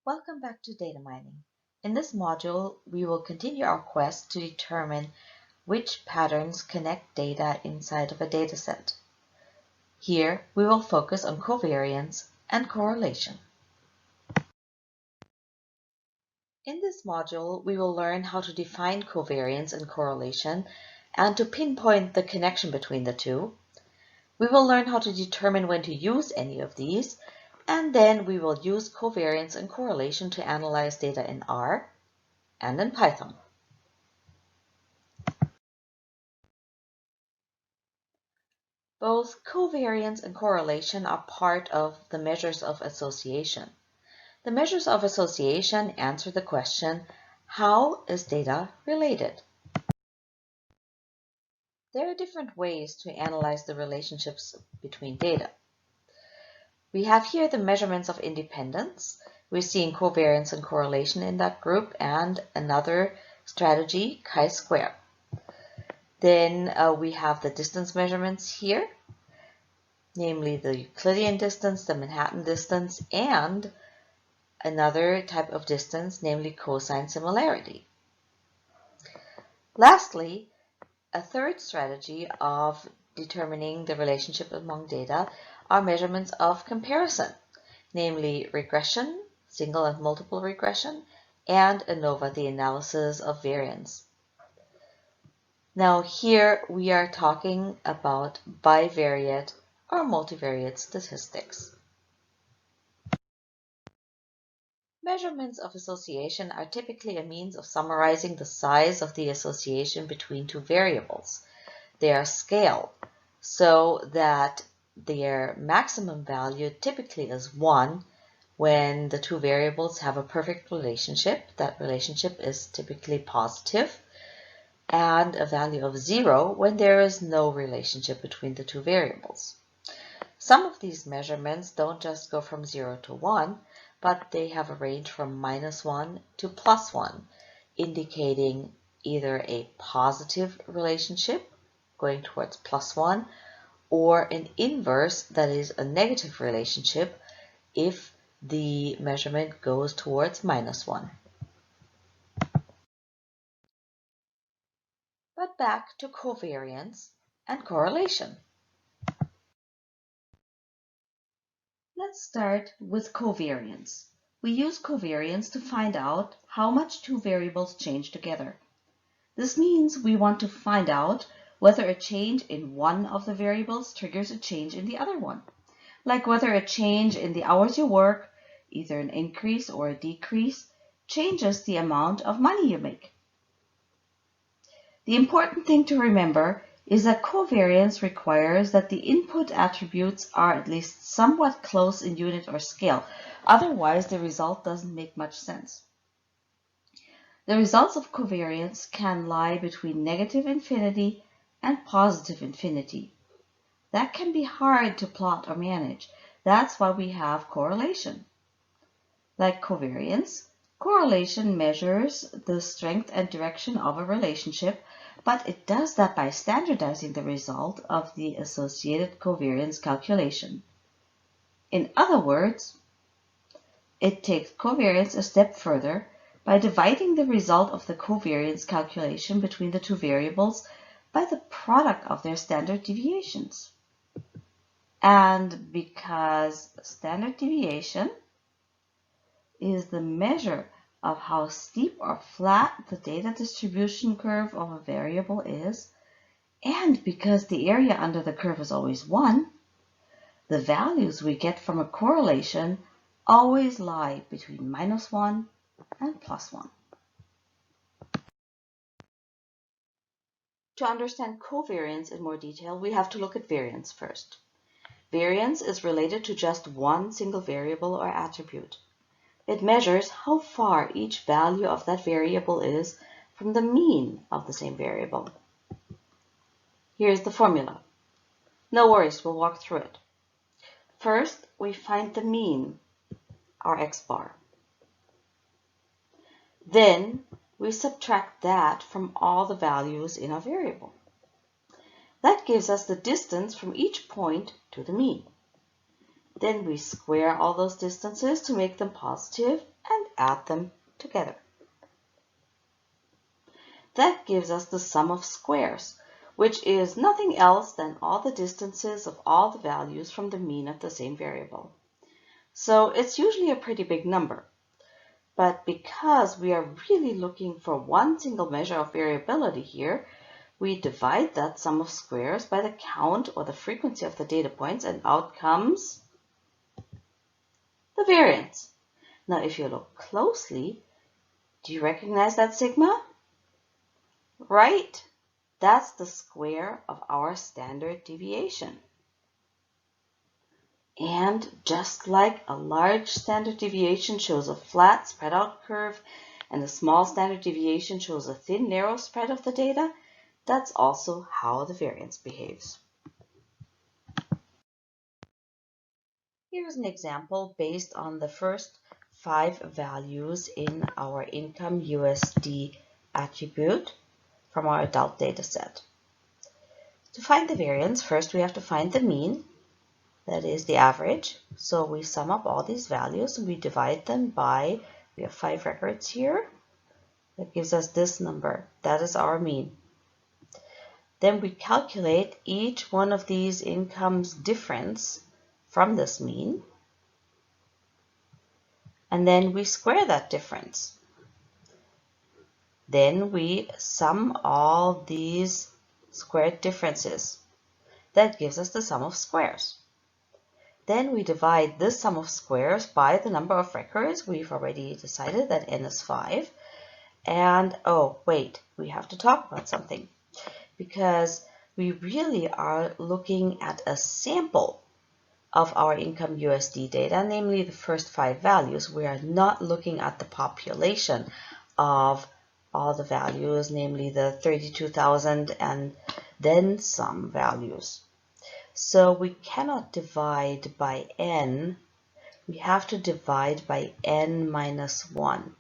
Welcome back to data mining. In this module, we will continue our quest to determine which patterns connect data inside of a dataset. Here, we will focus on covariance and correlation. In this module, we will learn how to define covariance and correlation and to pinpoint the connection between the two. We will learn how to determine when to use any of these, and then we will use covariance and correlation to analyze data in R and in Python. Both covariance and correlation are part of the measures of association. The measures of association answer the question, how is data related? There are different ways to analyze the relationships between data. We have here the measurements of independence. We're seeing covariance and correlation in that group, and another strategy, chi-square. Then we have the distance measurements here, namely the Euclidean distance, the Manhattan distance, and another type of distance, namely cosine similarity. Lastly, a third strategy of determining the relationship among data are measurements of comparison, namely regression, single and multiple regression, and ANOVA, the analysis of variance. Now here we are talking about bivariate or multivariate statistics. Measurements of association are typically a means of summarizing the size of the association between two variables. They are scaled so that their maximum value typically is 1 when the two variables have a perfect relationship. That relationship is typically positive, and a value of 0 when there is no relationship between the two variables. Some of these measurements don't just go from 0 to 1, but they have a range from -1 to +1, indicating either a positive relationship going towards +1 or an inverse, that is a negative relationship, if the measurement goes towards -1. But back to covariance and correlation. Let's start with covariance. We use covariance to find out how much two variables change together. This means we want to find out whether a change in one of the variables triggers a change in the other one, like whether a change in the hours you work, either an increase or a decrease, changes the amount of money you make. The important thing to remember is that covariance requires that the input attributes are at least somewhat close in unit or scale. Otherwise, the result doesn't make much sense. The results of covariance can lie between negative infinity and positive infinity. That can be hard to plot or manage. That's why we have correlation. Like covariance, correlation measures the strength and direction of a relationship, but it does that by standardizing the result of the associated covariance calculation. In other words, it takes covariance a step further by dividing the result of the covariance calculation between the two variables by the product of their standard deviations. And because standard deviation is the measure of how steep or flat the data distribution curve of a variable is, and because the area under the curve is always 1, the values we get from a correlation always lie between -1 and +1. To understand covariance in more detail, we have to look at variance first. Variance is related to just one single variable or attribute. It measures how far each value of that variable is from the mean of the same variable. Here's the formula. No worries, we'll walk through it. First, we find the mean, our x bar. Then, we subtract that from all the values in our variable. That gives us the distance from each point to the mean. Then we square all those distances to make them positive and add them together. That gives us the sum of squares, which is nothing else than all the distances of all the values from the mean of the same variable. So it's usually a pretty big number. But because we are really looking for one single measure of variability here, we divide that sum of squares by the count or the frequency of the data points, and out comes the variance. Now, if you look closely, do you recognize that sigma? Right. That's the square of our standard deviation. And just like a large standard deviation shows a flat spread out curve and a small standard deviation shows a thin narrow spread of the data, that's also how the variance behaves. Here's an example based on the first 5 values in our income USD attribute from our adult data set. To find the variance, first we have to find the mean, that is the average. So we sum up all these values and we divide them by, we have 5 records here. That gives us this number. That is our mean. Then we calculate each one of these incomes difference from this mean. And then we square that difference. Then we sum all these squared differences. That gives us the sum of squares. Then we divide this sum of squares by the number of records. We've already decided that n is 5. And, oh, wait, we have to talk about something. Because we really are looking at a sample of our income USD data, namely the first 5 values. We are not looking at the population of all the values, namely the 32,000 and then some values. So we cannot divide by n. We have to divide by n minus 1.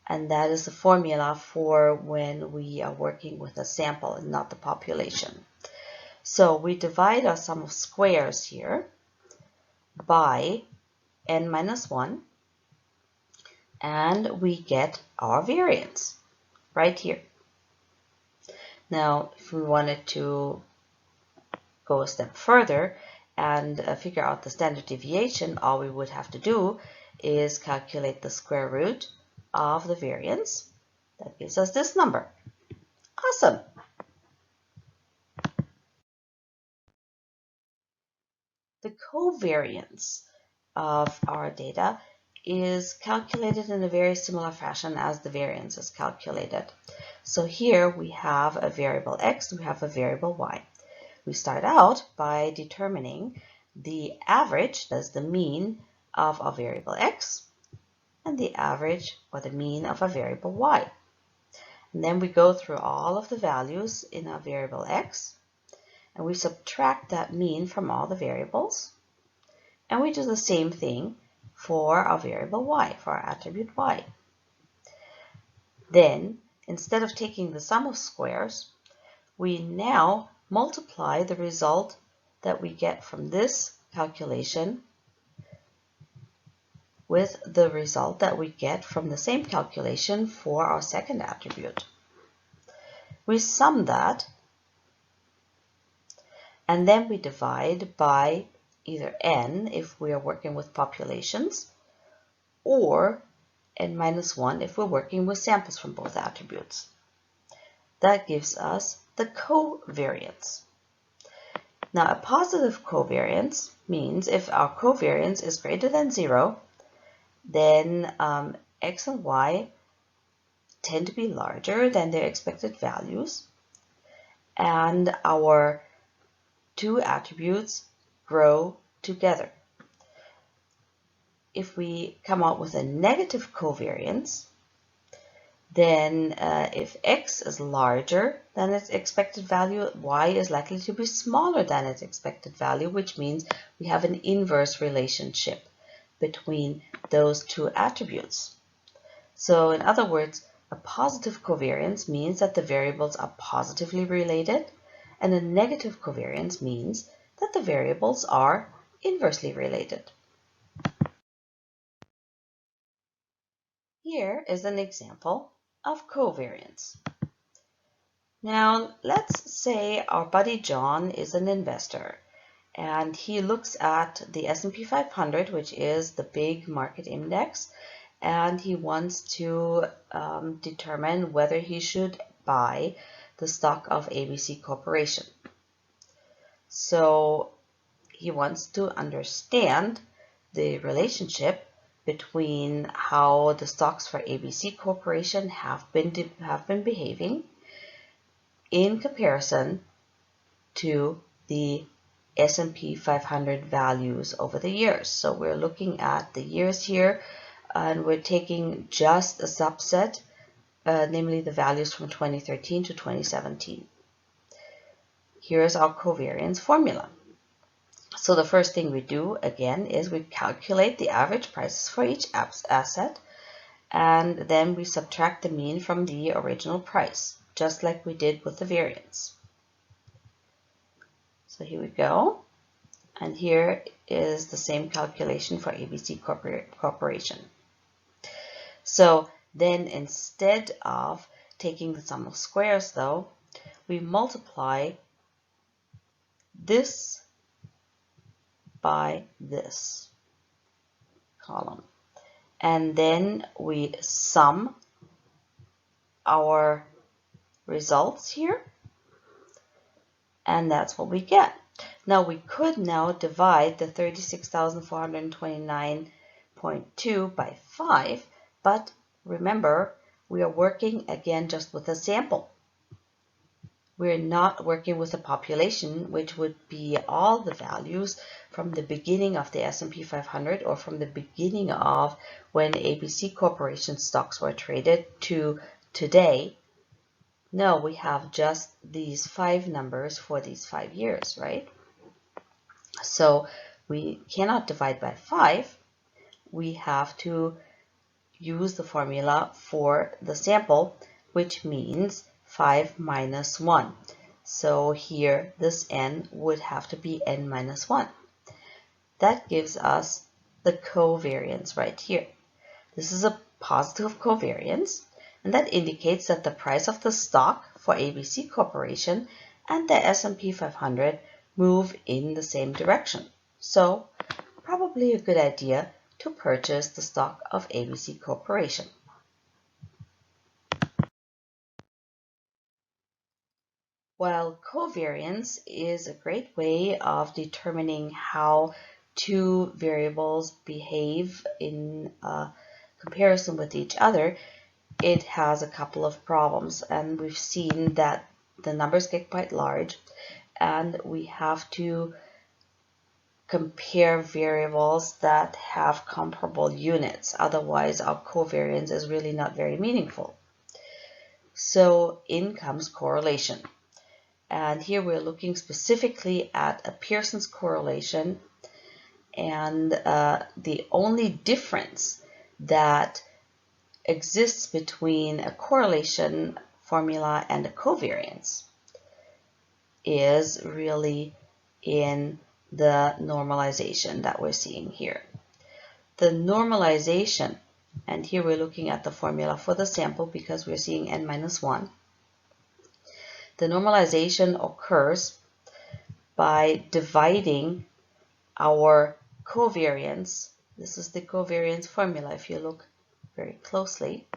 And that is the formula for when we are working with a sample and not the population. So we divide our sum of squares here by n minus 1, and we get our variance right here. Now, if we wanted to go a step further and figure out the standard deviation, all we would have to do is calculate the square root of the variance. That gives us this number. Awesome! The covariance of our data is calculated in a very similar fashion as the variance is calculated. So here we have a variable x, we have a variable y. We start out by determining the average, that's the mean of a variable x, and the average or the mean of a variable y. And then we go through all of the values in our variable x, and we subtract that mean from all the variables. And we do the same thing for our variable y, for our attribute y. Then, instead of taking the sum of squares, we now multiply the result that we get from this calculation with the result that we get from the same calculation for our second attribute. We sum that, and then we divide by either n if we are working with populations, or n minus 1 if we're working with samples from both attributes. That gives us the covariance. Now, a positive covariance means if our covariance is greater than 0, then x and y tend to be larger than their expected values, and our two attributes grow together. If we come out with a negative covariance, then if x is larger than its expected value, y is likely to be smaller than its expected value, which means we have an inverse relationship between those two attributes. So in other words, a positive covariance means that the variables are positively related, and a negative covariance means that the variables are inversely related. Here is an example of covariance. Now, let's say our buddy John is an investor and he looks at the S&P 500, which is the big market index, and he wants to determine whether he should buy the stock of ABC Corporation. So he wants to understand the relationship between how the stocks for ABC Corporation have been behaving in comparison to the S&P 500 values over the years. So we're looking at the years here, and we're taking just a subset, namely the values from 2013 to 2017. Here's our covariance formula. So the first thing we do, again, is we calculate the average prices for each asset, and then we subtract the mean from the original price, just like we did with the variance. So here we go, and here is the same calculation for ABC Corporation. So then instead of taking the sum of squares, though, we multiply this by this column, and then we sum our results here, and that's what we get. Now we could now divide the 36,429.2 by 5, but remember, we are working again just with a sample. We're not working with a population, which would be all the values from the beginning of the S&P 500 or from the beginning of when ABC Corporation stocks were traded to today. No, we have just these 5 numbers for these 5 years, right? So we cannot divide by 5. We have to use the formula for the sample, which means 5 minus 1. So here this n would have to be n minus 1. That gives us the covariance right here. This is a positive covariance, and that indicates that the price of the stock for ABC Corporation and the S&P 500 move in the same direction. So probably a good idea to purchase the stock of ABC Corporation. While covariance is a great way of determining how two variables behave in comparison with each other, it has a couple of problems, and we've seen that the numbers get quite large and we have to compare variables that have comparable units. Otherwise, our covariance is really not very meaningful. So in comes correlation. And here we're looking specifically at a Pearson's correlation, and the only difference that exists between a correlation formula and a covariance is really in the normalization that we're seeing here. The normalization, and here we're looking at the formula for the sample because we're seeing n minus 1. The normalization occurs by dividing our covariance, this is the covariance formula if you look very closely,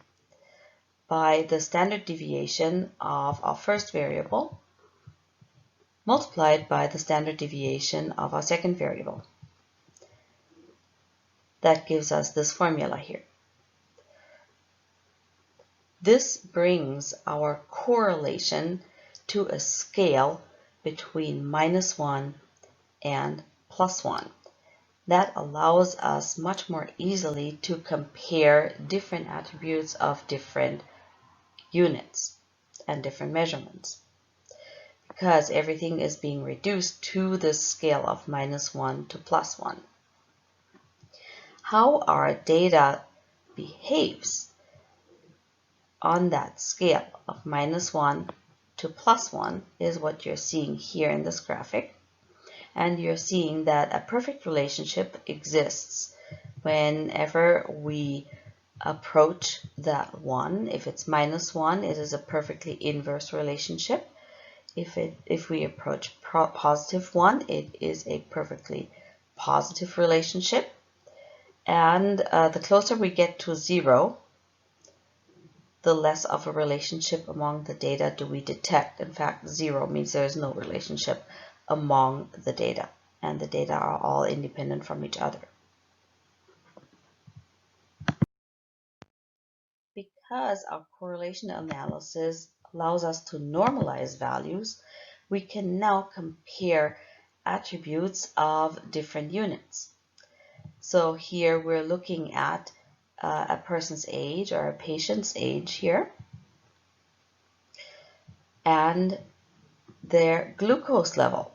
by the standard deviation of our first variable multiplied by the standard deviation of our second variable. That gives us this formula here. This brings our correlation to a scale between -1 and +1. That allows us much more easily to compare different attributes of different units and different measurements, because everything is being reduced to the scale of -1 to +1. How our data behaves on that scale of -1 to +1 is what you're seeing here in this graphic. And you're seeing that a perfect relationship exists whenever we approach that 1. If it's -1, it is a perfectly inverse relationship. If we approach +1, it is a perfectly positive relationship. And the closer we get to 0, the less of a relationship among the data do we detect. In fact, 0 means there is no relationship among the data, and the data are all independent from each other. Because our correlation analysis allows us to normalize values, we can now compare attributes of different units. So here we're looking at a person's age or a patient's age here, and their glucose level.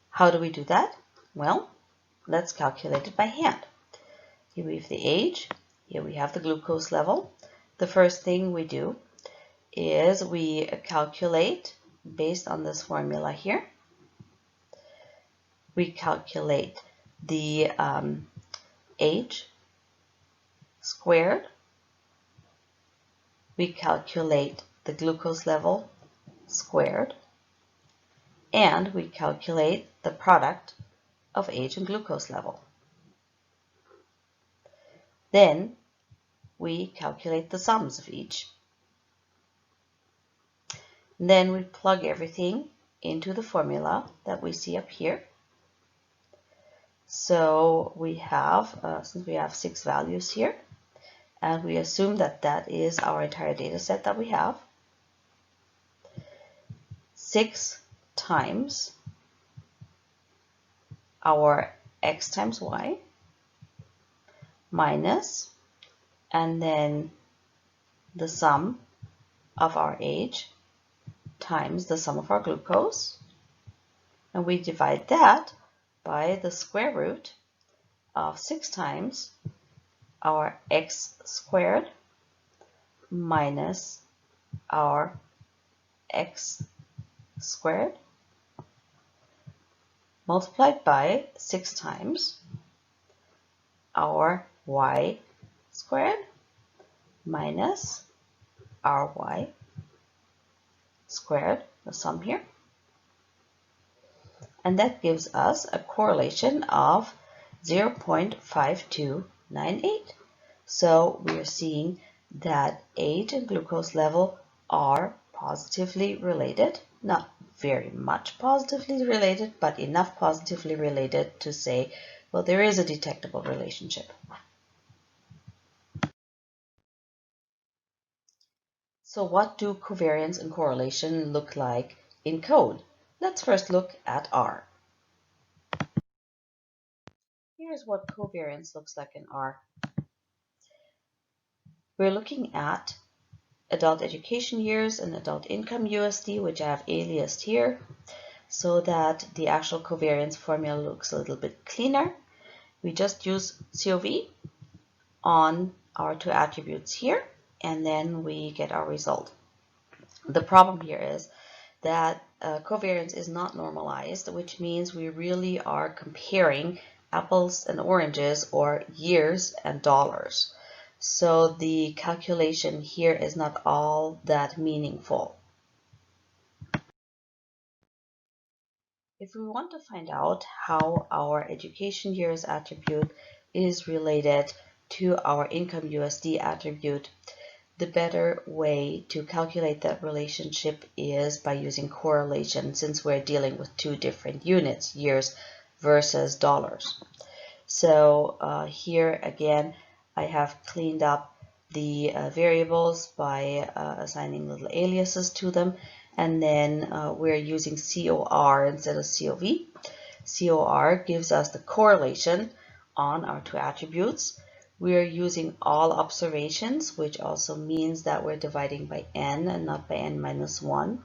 How do we do that? Well, let's calculate it by hand. Here we have the age, here we have the glucose level. The first thing we do is we calculate, based on this formula here, we calculate the age squared, we calculate the glucose level squared, and we calculate the product of age and glucose level. Then we calculate the sums of each. Then we plug everything into the formula that we see up here. So we have, since we have 6 values here, and we assume that that is our entire data set that we have, 6 times our x times y minus, and then the sum of our age times the sum of our glucose, and we divide that by the square root of 6 times our x squared minus our x squared multiplied by 6 times our y squared minus our y squared, the sum here. And that gives us a correlation of 0.5298. So we are seeing that age and glucose level are positively related, not very much positively related, but enough positively related to say, well, there is a detectable relationship. So what do covariance and correlation look like in code? Let's first look at R. Here's what covariance looks like in R. We're looking at adult education years and adult income USD, which I have aliased here, so that the actual covariance formula looks a little bit cleaner. We just use COV on our 2 attributes here, and then we get our result. The problem here is that covariance is not normalized, which means we really are comparing apples and oranges or years and dollars. So the calculation here is not all that meaningful. If we want to find out how our education years attribute is related to our income USD attribute, the better way to calculate that relationship is by using correlation, since we're dealing with 2 different units, years versus dollars. So here again, I have cleaned up the variables by assigning little aliases to them, and then we're using COR instead of COV. COR gives us the correlation on our 2 attributes. We are using all observations, which also means that we're dividing by n and not by n minus 1.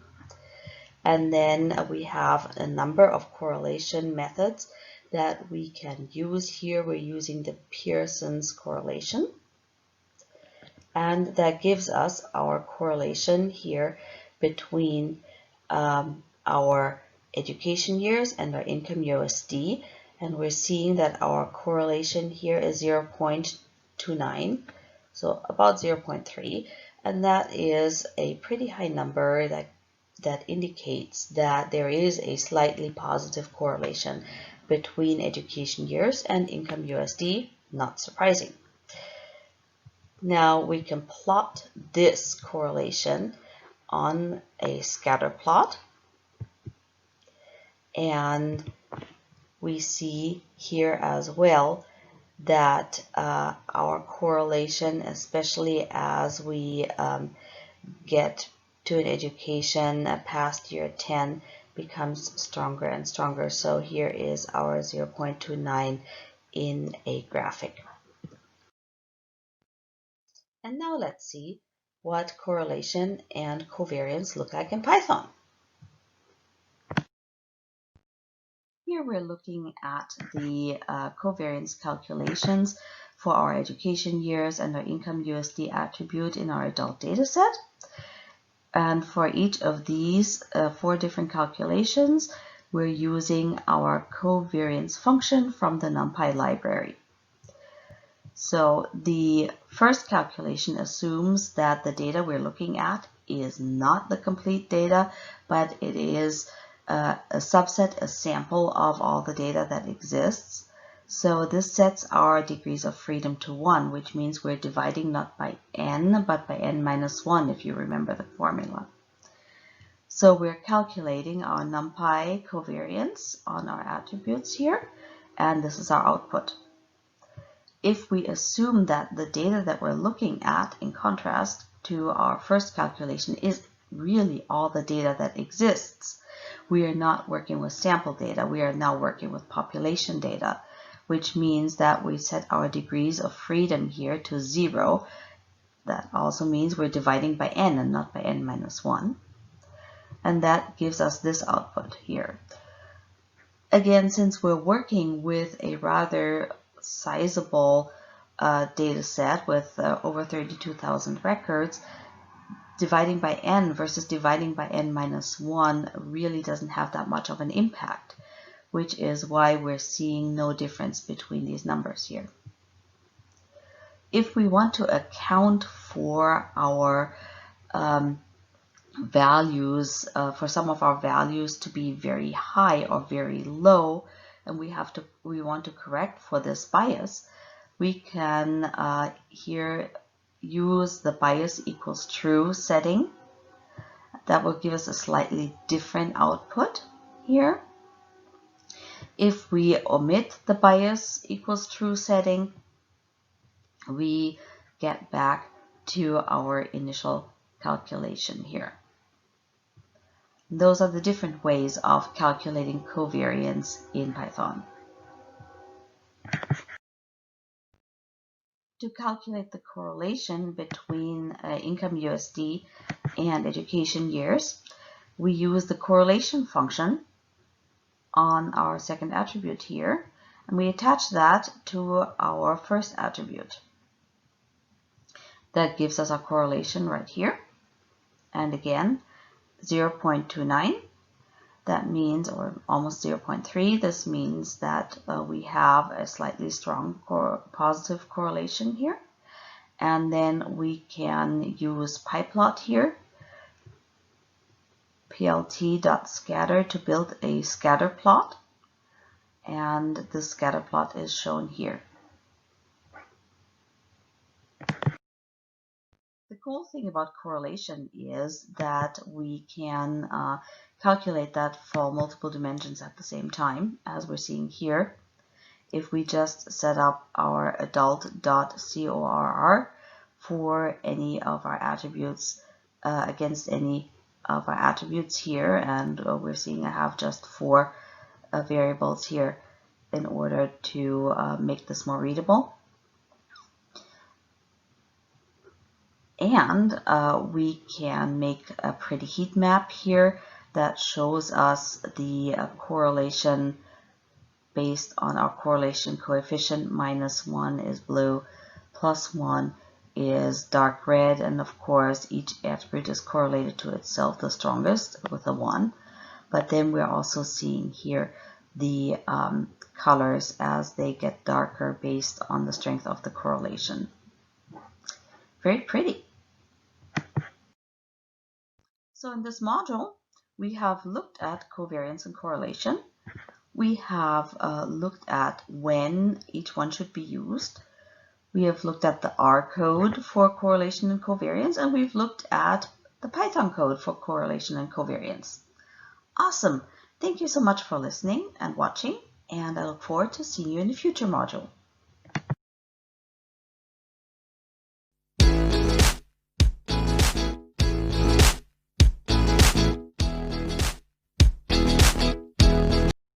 And then we have a number of correlation methods that we can use. Here we're using the Pearson's correlation. And that gives us our correlation here between our education years and our income USD. And we're seeing that our correlation here is 0.2 0.29, so about 0.3, and that is a pretty high number that indicates that there is a slightly positive correlation between education years and income USD, not surprising. Now we can plot this correlation on a scatter plot, and we see here as well that our correlation, especially as we get to an education past year 10, becomes stronger and stronger. So here is our 0.29 in a graphic. And now let's see what correlation and covariance look like in Python. Here we're looking at the covariance calculations for our education years and our income USD attribute in our adult dataset. And for each of these 4 different calculations, we're using our covariance function from the NumPy library. So the first calculation assumes that the data we're looking at is not the complete data, but it is a subset, a sample of all the data that exists. So this sets our degrees of freedom to 1, which means we're dividing not by n, but by n minus 1, if you remember the formula. So we're calculating our NumPy covariance on our attributes here, and this is our output. If we assume that the data that we're looking at, in contrast to our first calculation, is really all the data that exists, we are not working with sample data. We are now working with population data, which means that we set our degrees of freedom here to 0. That also means we're dividing by n and not by n minus 1. And that gives us this output here. Again, since we're working with a rather sizable data set with over 32,000 records, dividing by n versus dividing by n minus 1 really doesn't have that much of an impact, which is why we're seeing no difference between these numbers here. If we want to account for our values, for some of our values to be very high or very low, and we want to correct for this bias, we can here use the bias equals true setting. That will give us a slightly different output here. If we omit the bias equals true setting, we get back to our initial calculation here. Those are the different ways of calculating covariance in Python. To calculate the correlation between income USD and education years, we use the correlation function on our second attribute here, and we attach that to our first attribute. That gives us our correlation right here. And again, 0.29. That means, or almost 0.3, this means that we have a slightly strong positive correlation here. And then we can use pyplot here, plt.scatter, to build a scatter plot. And the scatter plot is shown here. The cool thing about correlation is that we can calculate that for multiple dimensions at the same time, as we're seeing here. If we just set up our adult.corr for any of our attributes against any of our attributes here, and we're seeing I have just 4 variables here in order to make this more readable. And we can make a pretty heat map here that shows us the correlation based on our correlation coefficient. -1 is blue, +1 is dark red, and of course each attribute is correlated to itself the strongest with a 1. But then we're also seeing here the colors as they get darker based on the strength of the correlation. Very pretty. So in this module, we have looked at covariance and correlation. We have looked at when each one should be used. We have looked at the R code for correlation and covariance, and we've looked at the Python code for correlation and covariance. Awesome! Thank you so much for listening and watching, and I look forward to seeing you in the future module.